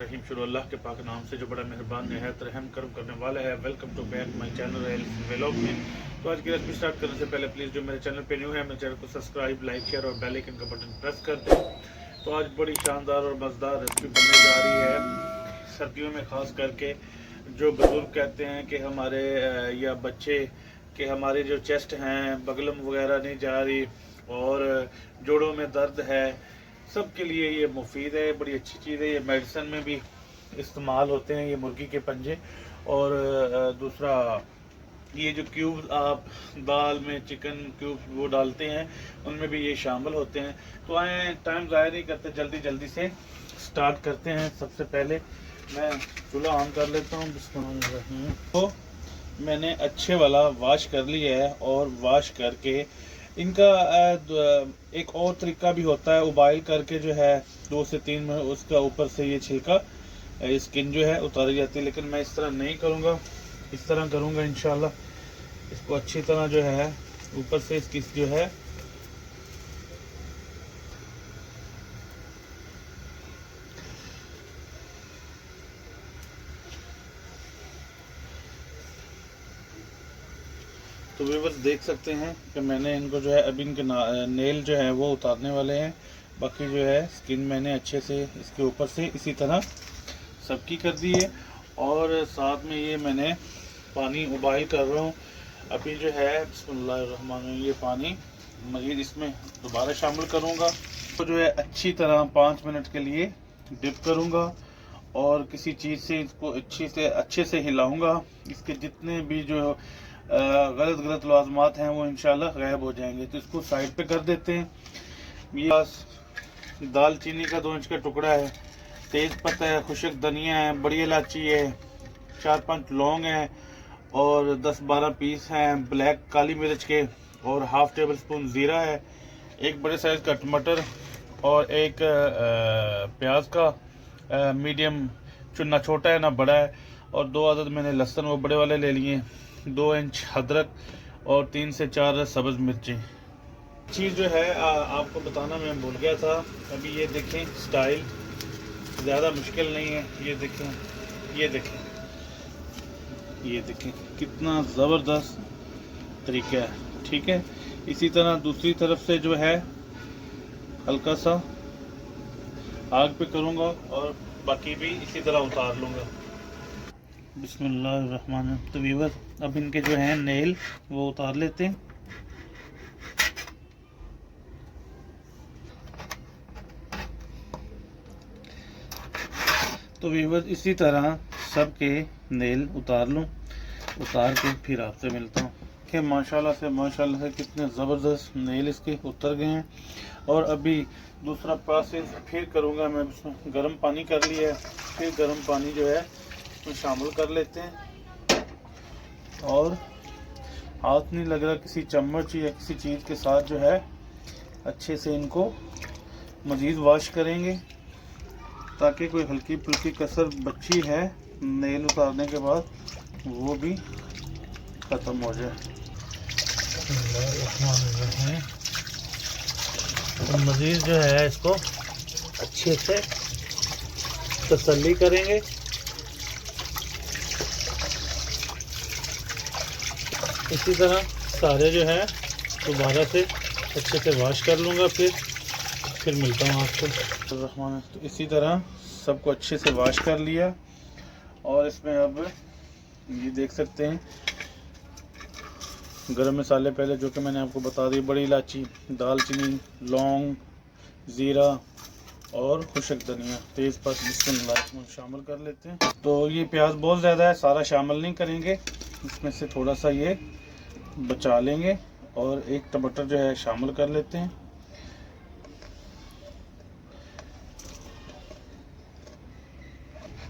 रहीम शुरू अल्लाह के पाक नाम से जो बड़ा मेहरबान नहायत रहम करम करने वाला है। Welcome to back my channel vlog में। तो आज की रेसिपी स्टार्ट करने से पहले प्लीज़ जो मेरे चैनल पे न्यू है मेरे चैनल को सब्सक्राइब, लाइक, शेयर और बेल आइकन का बटन प्रेस कर दें। तो आज बड़ी शानदार और मज़ेदार रेसिपी बनने जा रही है। सर्दियों में ख़ास करके जो बुज़ुर्ग कहते हैं कि हमारे या बच्चे कि हमारे जो चेस्ट हैं, बगलम वगैरह नहीं जा रही और जोड़ों में दर्द है, सबके लिए ये मुफीद है, बड़ी अच्छी चीज़ है। ये मेडिसिन में भी इस्तेमाल होते हैं ये मुर्गी के पंजे। और दूसरा ये जो क्यूब आप दाल में चिकन क्यूब वो डालते हैं उनमें भी ये शामिल होते हैं। तो आए टाइम ज़ाया नहीं करते, जल्दी जल्दी से स्टार्ट करते हैं। सबसे पहले मैं चूल्हा ऑन कर लेता हूँ। बिस्मिल्लाह। तो मैंने अच्छे वाला वॉश कर लिया है और वॉश करके इनका एक और तरीका भी होता है, उबाइल करके जो है 2 से 3 मिनट उसका ऊपर से ये छिलका स्किन जो है उतारी जाती है। लेकिन मैं इस तरह नहीं करूँगा, इस तरह करूँगा इंशाल्लाह। इसको अच्छी तरह जो है ऊपर से इसकी जो है तो व्यूअर्स देख सकते हैं कि मैंने इनको जो है अभी इनके नेल जो है वो उतारने वाले हैं। बाकी जो है स्किन मैंने अच्छे से इसके ऊपर से इसी तरह सबकी कर दी है। और साथ में ये मैंने पानी उबाल कर रहा हूँ अभी जो है। बिस्मिल्लाहिर्रहमानिर्रहीम। ये पानी मज़ीद इसमें दोबारा शामिल करूँगा। तो जो है अच्छी तरह 5 मिनट के लिए डिप करूँगा और किसी चीज़ से इसको अच्छे से हिलाऊँगा। इसके जितने भी जो गलत लाजमात हैं वो इंशाल्लाह गायब हो जाएंगे। तो इसको साइड पे कर देते हैं। ये दालचीनी का 2 इंच का टुकड़ा है, तेज़ पत्ता है, खुशक धनिया है, बड़ी इलायची है, 4-5 लौंग हैं और 10-12 पीस हैं ब्लैक काली मिर्च के और हाफ टेबल स्पून ज़ीरा है, एक बड़े साइज़ का टमाटर और एक प्याज का मीडियम, ना छोटा है ना बड़ा है, और 2 अदद मैंने लहसुन वो बड़े वाले ले लिए, 2 इंच अदरक और 3 से 4 सब्ज़ मिर्चें। चीज़ जो है आपको बताना मैं भूल गया था। अभी ये देखें, स्टाइल ज़्यादा मुश्किल नहीं है। ये देखें, ये देखें कितना ज़बरदस्त तरीका है। ठीक है, इसी तरह दूसरी तरफ से जो है हल्का सा आग पे करूँगा और बाकी भी इसी तरह उतार लूँगा। बिस्मिल्लाहिर्रहमानिर्रहीम। तो व्यूअर अब इनके जो हैं नेल वो उतार लेते हैं। तो व्यूअर इसी तरह सब के नेल उतार लूँ, उतार के फिर आपसे मिलता हूँ कि माशाल्लाह से कितने ज़बरदस्त नेल इसके उतर गए हैं। और अभी दूसरा प्रोसेस फिर करूँगा मैं। इसमें गर्म पानी कर लिया है, फिर गर्म पानी जो है उसमें शामिल कर लेते हैं और हाथ नहीं लग रहा, किसी चम्मच या किसी चीज़ के साथ जो है अच्छे से इनको मज़ीद वॉश करेंगे ताकि कोई हल्की फुल्की कसर बची है नेल उतारने के बाद वो भी ख़त्म हो जाए। तो मज़ीद जो है इसको अच्छे से तसल्ली करेंगे। इसी तरह सारे जो है दोबारा से अच्छे से वॉश कर लूँगा, फिर मिलता हूँ आपको। तो इसी तरह सबको अच्छे से वॉश कर लिया और इसमें अब ये देख सकते हैं गरम मसाले पहले जो कि मैंने आपको बता दी, बड़ी इलायची, दालचीनी, लौंग, ज़ीरा और खुशक धनिया, तेज़पत्ता, बिस्मिल्लाह शामिल कर लेते हैं। तो ये प्याज बहुत ज़्यादा है, सारा शामिल नहीं करेंगे, इसमें से थोड़ा सा ये बचा लेंगे और एक टमाटर जो है शामिल कर लेते हैं।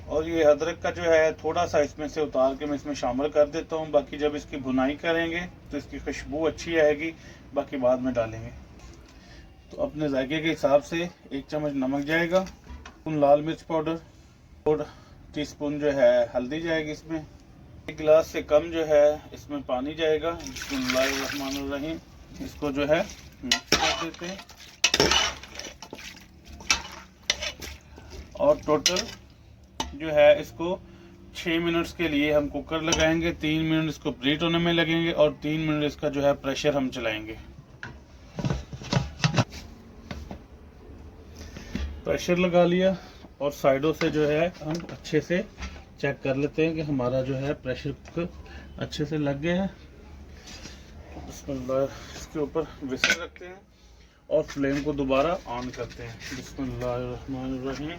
और ये अदरक का जो है थोड़ा सा इसमें से उतार के मैं इसमें शामिल कर देता हूँ। बाकी जब इसकी भुनाई करेंगे तो इसकी खुशबू अच्छी आएगी, बाकी बाद में डालेंगे। तो अपने जायके के हिसाब से 1 चम्मच नमक जाएगा, लाल मिर्च पाउडर और टीस्पून जो है हल्दी जाएगी। इसमें 1 गिलास से कम जो है इसमें पानी जाएगा। बिस्मिल्लाहिर्रहमानिर्रहीम। इसको जो है मिक्स कर देते हैं और टोटल जो है इसको 6 मिनट्स के लिए हम कुकर लगाएंगे, 3 मिनट इसको प्रीट होने में लगेंगे और 3 मिनट इसका जो है प्रेशर हम चलाएंगे। प्रेशर लगा लिया और साइडों से जो है हम अच्छे से चेक कर लेते हैं कि हमारा जो है प्रेशर कुकर अच्छे से लग गया है। इसके ऊपर विसल रखते हैं और फ्लेम को दोबारा ऑन करते हैं। बिस्मिल्लाहिर्रहमानिर्रहीम।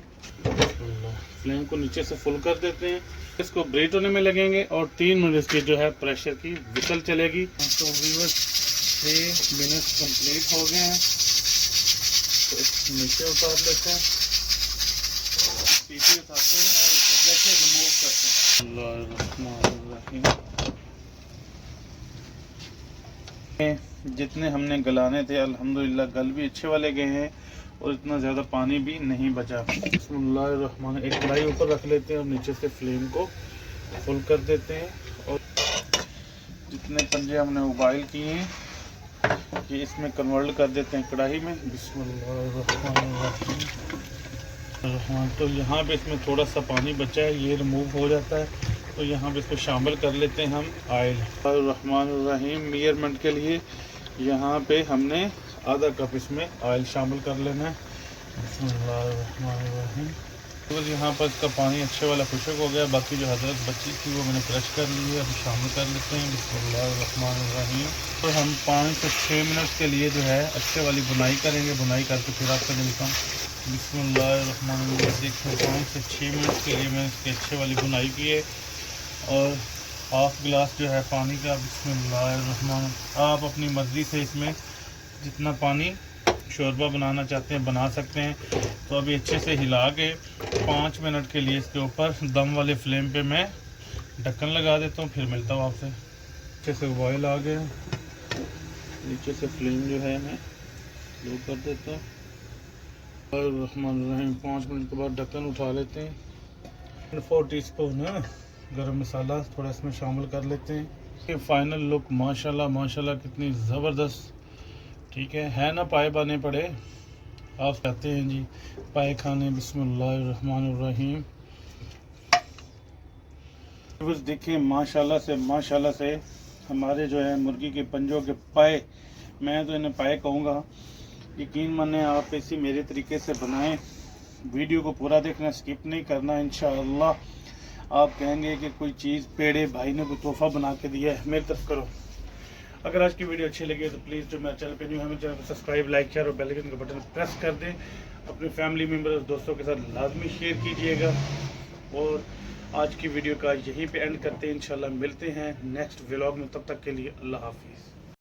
फ्लेम को नीचे से फुल कर देते हैं, इसको ब्रेड होने में लगेंगे और 3 मिनट इसकी जो है प्रेशर की विसल चलेगी। तो व्यूअर्स 6 मिनट कंप्लीट हो गए हैं, तो इसको नीचे उतार लेते हैं, पीछे उठाते हैं और इसका प्रेशर रिमूव करते हैं। जितने हमने गलाने थे अल्हम्दुलिल्लाह गल भी अच्छे वाले गए हैं और इतना ज़्यादा पानी भी नहीं बचा। बिस्मिल्लाहिर्रहमान। एक कढ़ाई ऊपर रख लेते हैं और नीचे से फ्लेम को फुल कर देते हैं और जितने पंजे हमने उबाइल किए हैं ये इसमें कन्वर्ट कर देते हैं कढ़ाई में। बिस्मिल्लाहिर्रहमानिर्रहीम। तो यहाँ पे इसमें थोड़ा सा पानी बचा है, ये रिमूव हो जाता है, तो यहाँ पे इसको शामिल कर लेते हैं हम ऑयल। रहमानिर्रहीम। मेजरमेंट के लिए यहाँ पे हमने आधा कप इसमें ऑयल शामिल कर लेना है। बिस्मिल्लाहिर्रहमानिर्रहीम। तो यहाँ पर इसका पानी अच्छे वाला खुशक हो गया, बाकी जो हजरत बची थी वो मैंने क्रश कर ली है, अभी शामिल कर लेते हैं। बिस्मिल्लाहिर्रहमानिर्रहीम। तो हम 5 से 6 मिनट के लिए जो है अच्छे वाली बुनाई करेंगे, बुनाई करके फिर आपको मिलता हूँ। बिस्मिल्लाहिर्रहमानिर्रहीम। देखिए 5 से 6 मिनट के लिए मैंने इसकी अच्छे वाली बुनाई की है और हाफ गिलास जो है पानी का। बिस्मिल्लाहिर्रहमान। आप अपनी मर्ज़ी से इसमें जितना पानी शोरबा बनाना चाहते हैं बना सकते हैं। तो अभी अच्छे से हिला के 5 मिनट के लिए इसके ऊपर दम वाले फ्लेम पे मैं ढक्कन लगा देता हूँ, फिर मिलता हूँ आपसे। अच्छे से बॉयल आ गया, नीचे से फ्लेम जो है मैं लो कर देता हूँ। और 5 मिनट के बाद ढक्कन उठा लेते हैं। 4 टीस्पून है गरम मसाला थोड़ा इसमें शामिल कर लेते हैं। ये फाइनल लुक माशाल्लाह माशाल्लाह कितनी ज़बरदस्त, ठीक है ना। पाए बाने पड़े आप कहते हैं जी पाए खाने। बिस्मिल्लाहिर्रहमानिर्रहीम। बस देखिए माशाल्लाह से हमारे जो है मुर्गी के पंजों के पाए, मैं तो इन्हें पाए कहूँगा। यकीन माने आप इसी मेरे तरीके से बनाएं, वीडियो को पूरा देखना, स्किप नहीं करना। इंशाअल्लाह आप कहेंगे कि कोई चीज़ पेड़े भाई ने कोई तोहफा बना के दिया है, मेरी तरफ करो। अगर आज की वीडियो अच्छी लगी तो प्लीज़ जो मेरे चैनल पे न्यू है मेरे चैनल को सब्सक्राइब, लाइक, शेयर और बेल आइकन का बटन प्रेस कर दें। अपने फैमिली मेम्बर्स दोस्तों के साथ लाजमी शेयर कीजिएगा। और आज की वीडियो का यहीं पे एंड करते हैं। इंशाल्लाह मिलते हैं नेक्स्ट व्लॉग में, तब तक के लिए अल्लाह हाफिज़।